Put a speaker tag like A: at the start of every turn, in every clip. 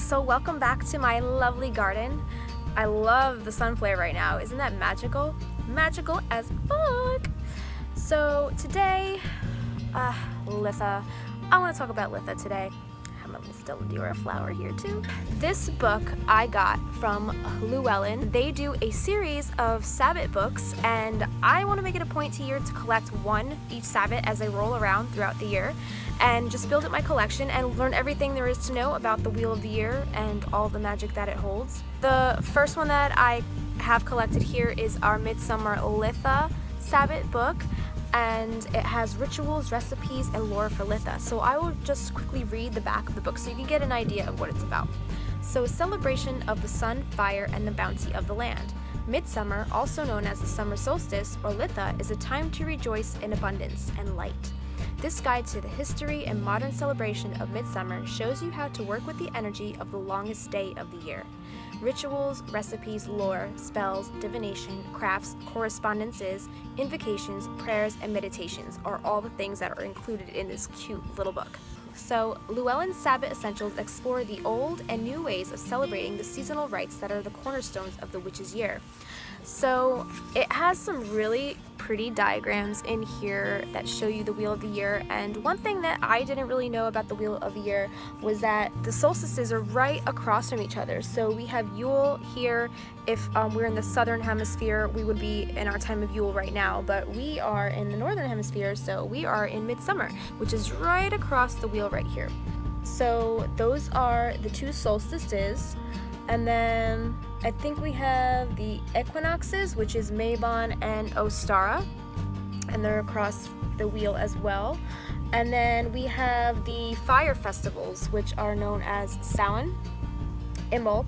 A: So welcome back to my lovely garden. I love the sun flare right now. Isn't that magical? Magical as fuck. So today, Litha. I want to talk about Litha today. I have my little Stella Dior flower here too. This book I got from Llewellyn. They do a series of Sabbat books, and I want to make it a point to year to collect one each Sabbat as they roll around throughout the year, and just build up my collection and learn everything there is to know about the Wheel of the Year and all the magic that it holds. The first one that I have collected here is our Midsummer Litha Sabbat book, and it has rituals, recipes, and lore for Litha. So I will just quickly read the back of the book so you can get an idea of what it's about. So, a celebration of the sun, fire, and the bounty of the land. Midsummer, also known as the Summer Solstice or Litha, is a time to rejoice in abundance and light. This guide to the history and modern celebration of Midsummer shows you how to work with the energy of the longest day of the year. Rituals, recipes, lore, spells, divination, crafts, correspondences, invocations, prayers, and meditations are all the things that are included in this cute little book. So, Llewellyn's Sabbat Essentials explore the old and new ways of celebrating the seasonal rites that are the cornerstones of the witch's year. So, it has some really pretty diagrams in here that show you the Wheel of the Year, and one thing that I didn't really know about the Wheel of the Year was that the solstices are right across from each other. So we have Yule here. If we're in the southern hemisphere, we would be in our time of Yule right now, but we are in the northern hemisphere, so we are in Midsummer, which is right across the wheel right here. So those are the two solstices, and then I think we have the equinoxes, which is Mabon and Ostara, and they're across the wheel as well. And then we have the fire festivals, which are known as Samhain, Imbolc,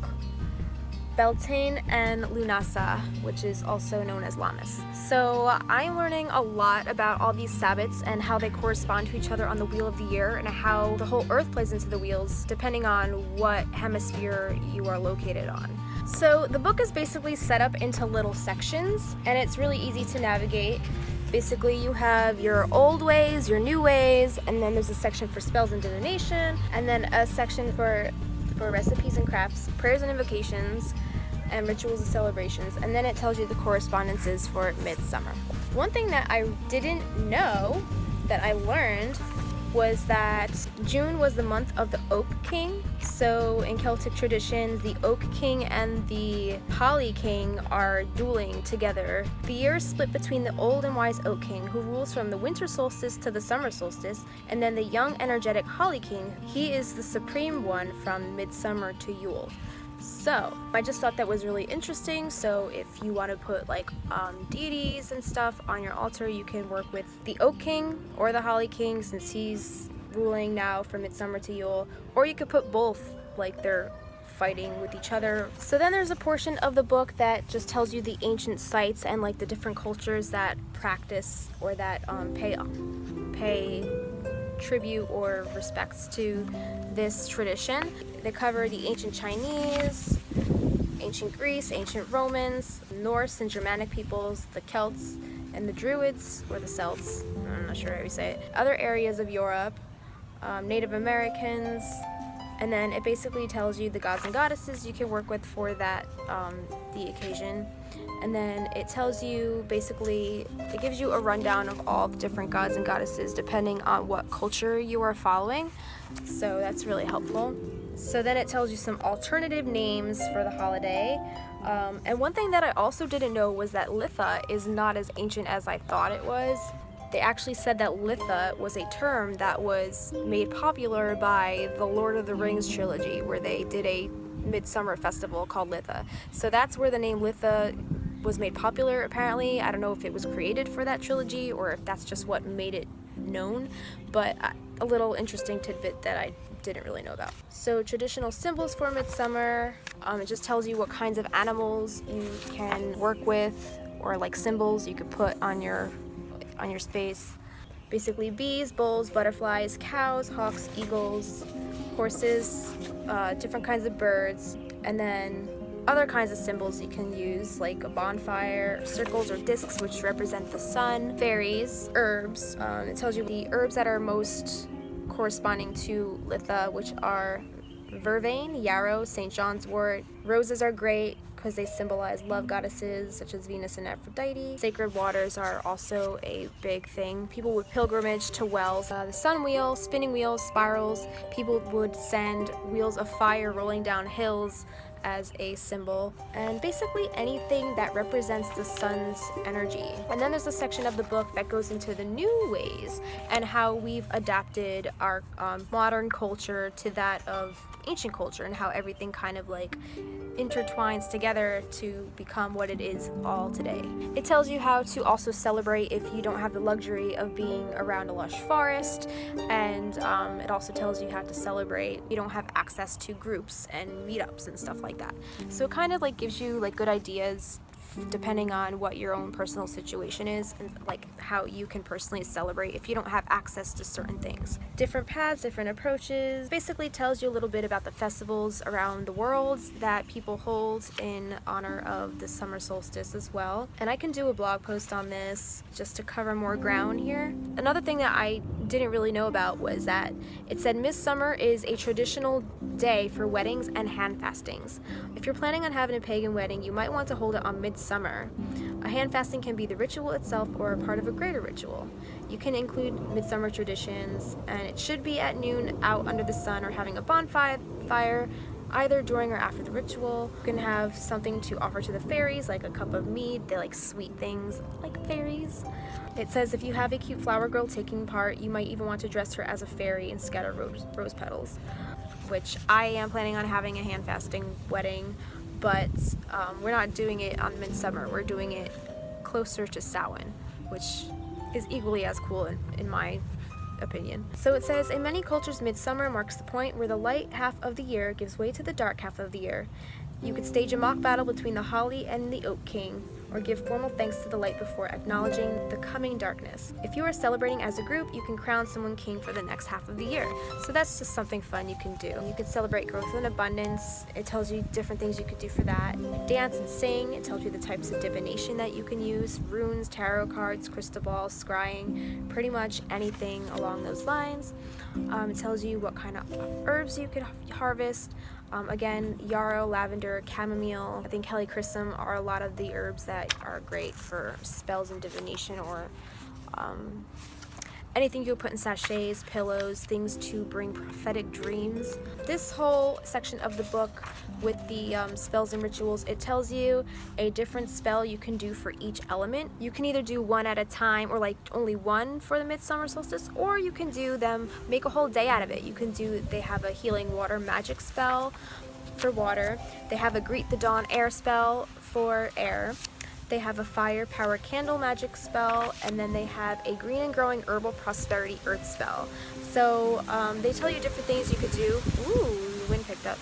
A: Beltane, and Lunasa, which is also known as Lammas. So I'm learning a lot about all these Sabbats and how they correspond to each other on the Wheel of the Year, and how the whole Earth plays into the wheels depending on what hemisphere you are located on. So the book is basically set up into little sections, and it's really easy to navigate. Basically, you have your old ways, your new ways, and then there's a section for spells and divination, and then a section for recipes and crafts, prayers and invocations, and rituals and celebrations, and then it tells you the correspondences for Midsummer. One thing that I didn't know that I learned was that June was the month of the Oak King. So in Celtic traditions, the Oak King and the Holly King are dueling together. The year is split between the old and wise Oak King, who rules from the winter solstice to the summer solstice, and then the young, energetic Holly King. He is the supreme one from midsummer to Yule. So I just thought that was really interesting. So if you want to put like deities and stuff on your altar, you can work with the Oak King or the Holly King, since he's ruling now from midsummer to Yule, or you could put both, like they're fighting with each other. So then there's a portion of the book that just tells you the ancient sites and like the different cultures that practice or that pay tribute or respects to this tradition. They cover the ancient Chinese, ancient Greece, ancient Romans, Norse and Germanic peoples, the Celts, and the Druids, or the Celts, I'm not sure how you say it, other areas of Europe, Native Americans, and then it basically tells you the gods and goddesses you can work with for that, the occasion. And then it tells you, basically, it gives you a rundown of all the different gods and goddesses depending on what culture you are following. So that's really helpful. So then it tells you some alternative names for the holiday. And one thing that I also didn't know was that Litha is not as ancient as I thought it was. They actually said that Litha was a term that was made popular by the Lord of the Rings trilogy, where they did a midsummer festival called Litha. So that's where the name Litha was made popular, apparently. I don't know if it was created for that trilogy or if that's just what made it known, but a little interesting tidbit that I didn't really know about. So traditional symbols for midsummer, it just tells you what kinds of animals you can work with, or like symbols you could put on your space. Basically bees, bulls, butterflies, cows, hawks, eagles, horses, different kinds of birds, and then other kinds of symbols you can use, like a bonfire, circles or discs, which represent the sun, fairies, herbs. It tells you the herbs that are most corresponding to Litha, which are vervain, yarrow, St. John's wort. Roses are great because they symbolize love goddesses such as Venus and Aphrodite. Sacred waters are also a big thing. People would pilgrimage to wells. The sun wheel, spinning wheels, spirals. People would send wheels of fire rolling down hills as a symbol, and basically anything that represents the sun's energy. And then there's a section of the book that goes into the new ways and how we've adapted our modern culture to that of ancient culture, and how everything kind of like intertwines together to become what it is all today. It tells you how to also celebrate if you don't have the luxury of being around a lush forest, and it also tells you how to celebrate if you don't have access to groups and meetups and stuff like that. So it kind of like gives you like good ideas depending on what your own personal situation is, and like how you can personally celebrate if you don't have access to certain things. Different paths, different approaches. Basically tells you a little bit about the festivals around the world that people hold in honor of the summer solstice as well. And I can do a blog post on this just to cover more ground here. Another thing that I didn't really know about was that it said midsummer is a traditional day for weddings and hand fastings. If you're planning on having a pagan wedding, you might want to hold it on midsummer. A hand fasting can be the ritual itself or a part of a greater ritual. You can include midsummer traditions, and it should be at noon out under the sun or having a bonfire either during or after the ritual. You can have something to offer to the fairies, like a cup of mead. They like sweet things like fairies. It says if you have a cute flower girl taking part, you might even want to dress her as a fairy and scatter rose petals, which I am planning on having a hand fasting wedding, but we're not doing it on midsummer. We're doing it closer to Samhain, which is equally as cool in my opinion. So it says, in many cultures, midsummer marks the point where the light half of the year gives way to the dark half of the year. You could stage a mock battle between the holly and the oak king, or give formal thanks to the light before acknowledging the coming darkness. If you are celebrating as a group, you can crown someone king for the next half of the year. So that's just something fun you can do. You can celebrate growth and abundance. It tells you different things you could do for that. Dance and sing. It tells you the types of divination that you can use. Runes, tarot cards, crystal balls, scrying, pretty much anything along those lines. It tells you what kind of herbs you could harvest. Again, yarrow, lavender, chamomile, I think helichrysum are a lot of the herbs that are great for spells and divination, or anything you put in sachets, pillows, things to bring prophetic dreams. This whole section of the book with the spells and rituals, it tells you a different spell you can do for each element. You can either do one at a time, or like only one for the midsummer solstice, or you can do them, make a whole day out of it. You can do, they have a healing water magic spell for water. They have a greet the dawn air spell for air. They have a fire power candle magic spell, and then they have a green and growing herbal prosperity earth spell. So they tell you different things you could do. Ooh, the wind picked up.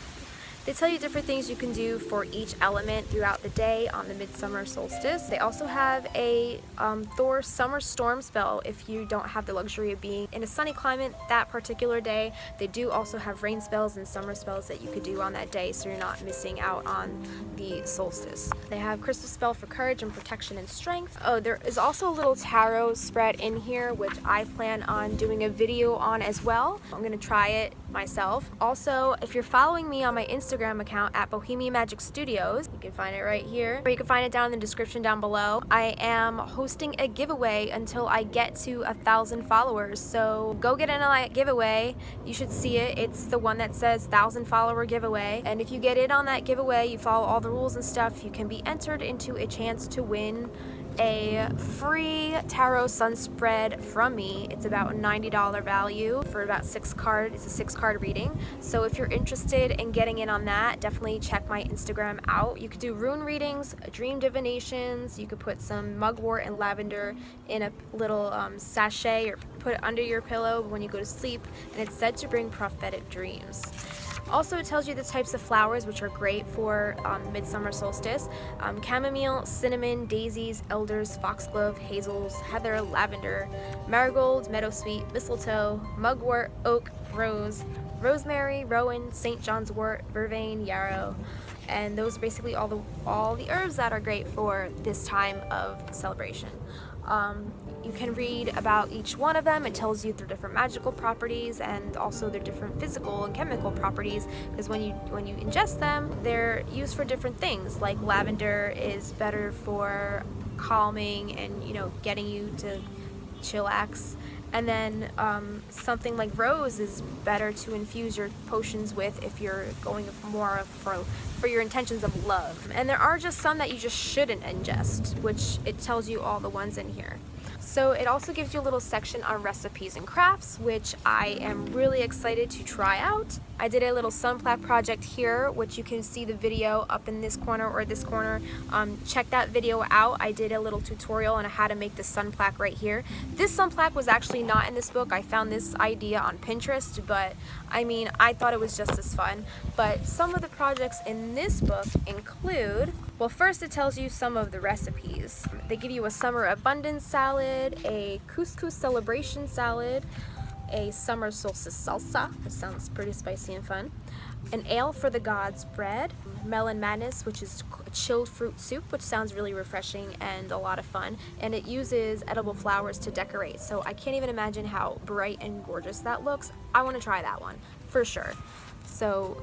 A: They tell you different things you can do for each element throughout the day on the midsummer solstice. They also have a Thor summer storm spell if you don't have the luxury of being in a sunny climate that particular day. They do also have rain spells and summer spells that you could do on that day, so you're not missing out on the solstice. They have crystal spell for courage and protection and strength. Oh, there is also a little tarot spread in here, which I plan on doing a video on as well. I'm gonna try it myself. Also, if you're following me on my Instagram account at Bohemian Magic Studios, you can find it right here, or you can find it down in the description down below. I am hosting a giveaway until I get to 1,000 followers, so go get in on that giveaway. You should see it. It's the one that says 1,000 follower giveaway, and if you get in on that giveaway, you follow all the rules and stuff, you can be entered into a chance to win a free tarot sun spread from me. It's about a $90 value for about 6 cards. It's a 6-card reading. So if you're interested in getting in on that, definitely check my Instagram out. You could do rune readings, dream divinations. You could put some mugwort and lavender in a little sachet, or put it under your pillow when you go to sleep, and it's said to bring prophetic dreams. Also, it tells you the types of flowers which are great for midsummer solstice. Chamomile, cinnamon, daisies, elders, foxglove, hazels, heather, lavender, marigold, meadowsweet, mistletoe, mugwort, oak, rose, rosemary, rowan, St. John's wort, vervain, yarrow. And those are basically all the herbs that are great for this time of celebration. You can read about each one of them. It tells you their different magical properties and also their different physical and chemical properties, because when you ingest them, they're used for different things. Like lavender is better for calming and, you know, getting you to chillax. And then something like rose is better to infuse your potions with if you're going more for your intentions of love. And there are just some that you just shouldn't ingest, which it tells you all the ones in here. So it also gives you a little section on recipes and crafts, which I am really excited to try out. I did a little sun plaque project here, which you can see the video up in this corner or this corner. Check that video out. I did a little tutorial on how to make the sun plaque right here. This sun plaque was actually not in this book. I found this idea on Pinterest, but I mean, I thought it was just as fun. But some of the projects in this book include, well, first it tells you some of the recipes. They give you a summer abundance salad, a couscous celebration salad, a summer solstice salsa, that sounds pretty spicy and fun, an ale for the gods bread, melon madness, which is chilled fruit soup, which sounds really refreshing and a lot of fun, and it uses edible flowers to decorate, so I can't even imagine how bright and gorgeous that looks. I want to try that one for sure, so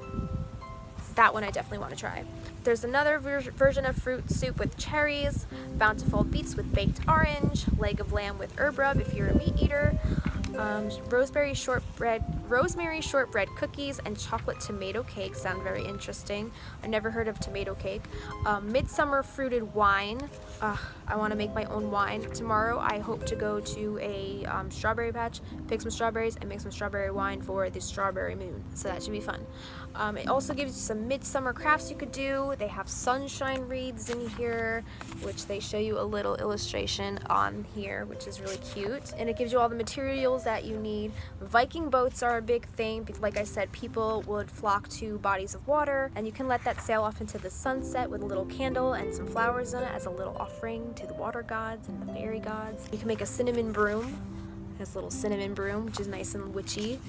A: that one I definitely want to try. There's another version of fruit soup with cherries, bountiful beets with baked orange, leg of lamb with herb rub if you're a meat eater, rosemary shortbread cookies, and chocolate tomato cake sound very interesting. I never heard of tomato cake. Midsummer fruited wine. I want to make my own wine. Tomorrow I hope to go to a strawberry patch, pick some strawberries, and make some strawberry wine for the strawberry moon. So that should be fun. It also gives you some midsummer crafts you could do. They have sunshine wreaths in here, which they show you a little illustration on here, which is really cute. And it gives you all the materials that you need. Viking boats are a big thing because, like I said, people would flock to bodies of water, and you can let that sail off into the sunset with a little candle and some flowers on it as a little offering to the water gods and the fairy gods. You can make a cinnamon broom. This little cinnamon broom, which is nice and witchy.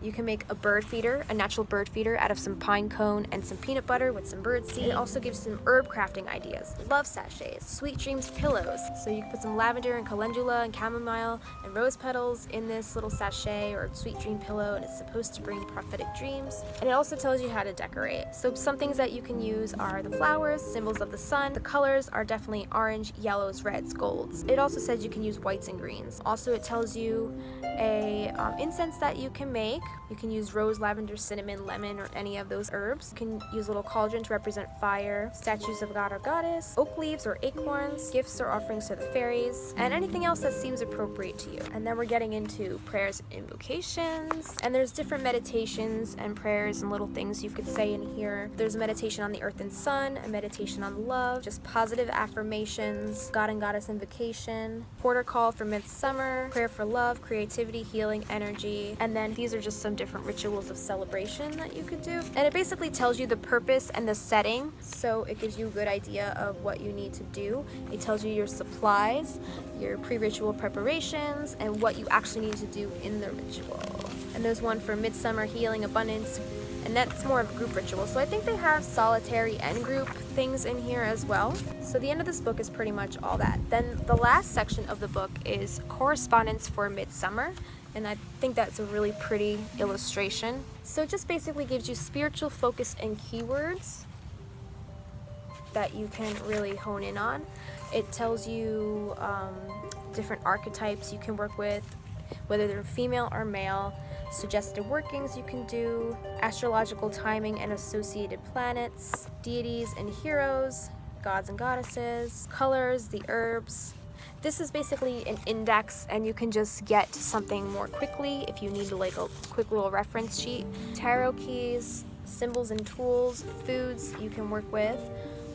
A: You can make a bird feeder, a natural bird feeder out of some pine cone and some peanut butter with some bird seed. It also gives some herb crafting ideas, love sachets, sweet dreams pillows. So you can put some lavender and calendula and chamomile and rose petals in this little sachet or sweet dream pillow, and it's supposed to bring prophetic dreams. And it also tells you how to decorate. So some things that you can use are the flowers, symbols of the sun. The colors are definitely orange, yellows, reds, golds. It also says you can use whites and greens. Also, it tells you a incense that you can make. You can use rose, lavender, cinnamon, lemon, or any of those herbs. You can use a little cauldron to represent fire, statues of god or goddess, oak leaves or acorns, gifts or offerings to the fairies, and anything else that seems appropriate to you. And then we're getting into prayers and invocations, and there's different meditations and prayers and little things you could say in here. There's a meditation on the earth and sun, a meditation on love, just positive affirmations, god and goddess invocation, quarter call for midsummer, prayer for love, creativity, healing, energy, and then these are just some different rituals of celebration that you could do. And it basically tells you the purpose and the setting, so it gives you a good idea of what you need to do. It tells you your supplies, your pre-ritual preparations, and what you actually need to do in the ritual. And there's one for midsummer healing, abundance, and that's more of a group ritual. So I think they have solitary and group things in here as well. So the end of this book is pretty much all that. Then the last section of the book is correspondence for midsummer. And I think that's a really pretty illustration. So it just basically gives you spiritual focus and keywords that you can really hone in on. It tells you different archetypes you can work with, whether they're female or male, suggested workings you can do, astrological timing and associated planets, deities and heroes, gods and goddesses, colors, the herbs. This is basically an index, and you can just get something more quickly if you need like a quick little reference sheet. Tarot keys, symbols and tools, foods you can work with,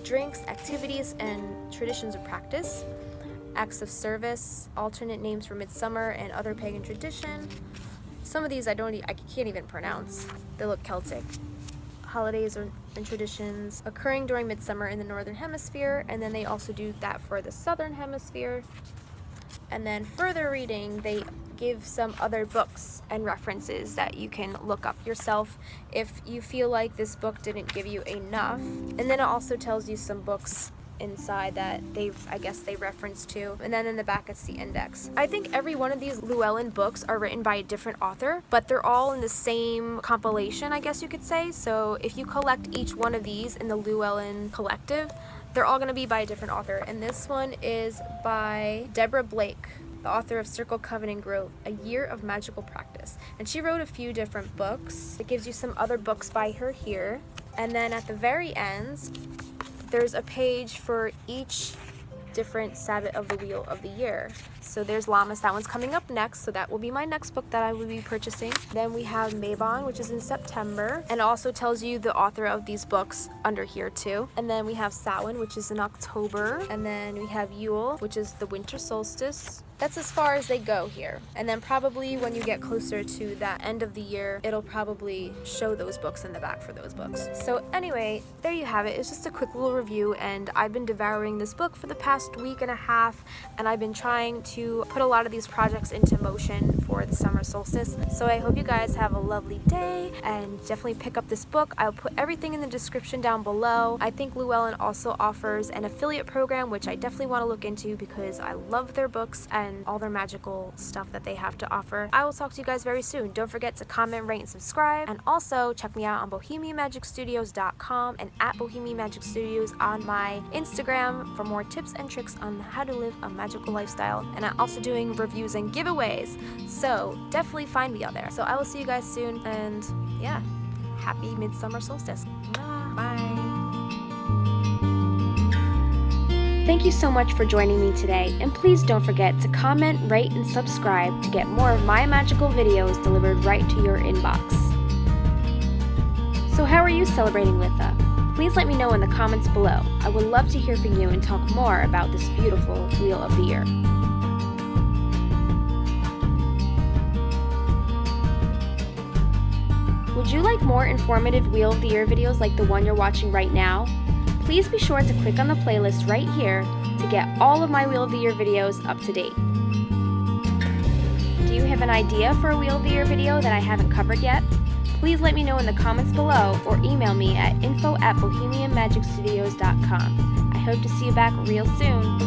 A: drinks, activities and traditions of practice, acts of service, alternate names for midsummer and other pagan tradition. Some of these I can't even pronounce. They look Celtic. Holidays and traditions occurring during midsummer in the northern hemisphere, and then they also do that for the southern hemisphere. And then further reading, they give some other books and references that you can look up yourself if you feel like this book didn't give you enough. And then it also tells you some books inside that I guess they reference to, and then in the back it's the index. I think every one of these Llewellyn books are written by a different author, but they're all in the same compilation, I guess you could say. So if you collect each one of these in the Llewellyn collective, they're all going to be by a different author. And this one is by Deborah Blake, the author of Circle, Covenant, Growth, A Year of Magical Practice. And she wrote a few different books. It gives you some other books by her here. And then at the very end, there's a page for each different Sabbat of the Wheel of the Year. So there's Lammas, that one's coming up next, so that will be my next book that I will be purchasing. Then we have Mabon, which is in September, and it also tells you the author of these books under here too. And then we have Samhain, which is in October, and then we have Yule, which is the winter solstice. That's as far as they go here. And then probably when you get closer to that end of the year, it'll probably show those books in the back for those books. So anyway, there you have it. It's just a quick little review, and I've been devouring this book for the past week and a half, and I've been trying to put a lot of these projects into motion for the summer solstice. So I hope you guys have a lovely day, and definitely pick up this book. I'll put everything in the description down below. I think Llewellyn also offers an affiliate program, which I definitely want to look into because I love their books and all their magical stuff that they have to offer. I will talk to you guys very soon. Don't forget to comment, rate, and subscribe, and also check me out on BohemianMagicStudios.com and at Bohemian Magic Studios on my Instagram for more tips and tricks on how to live a magical lifestyle. And I'm also doing reviews and giveaways, so definitely find me out there. So I will see you guys soon, and yeah, happy Midsummer Solstice. Bye. Thank you so much for joining me today, and please don't forget to comment, rate, and subscribe to get more of my magical videos delivered right to your inbox. So how are you celebrating Litha? Please let me know in the comments below. I would love to hear from you and talk more about this beautiful Wheel of the Year. Would you like more informative Wheel of the Year videos like the one you're watching right now? Please be sure to click on the playlist right here to get all of my Wheel of the Year videos up to date. Do you have an idea for a Wheel of the Year video that I haven't covered yet? Please let me know in the comments below or email me at info@bohemianmagicstudios.com. I hope to see you back real soon.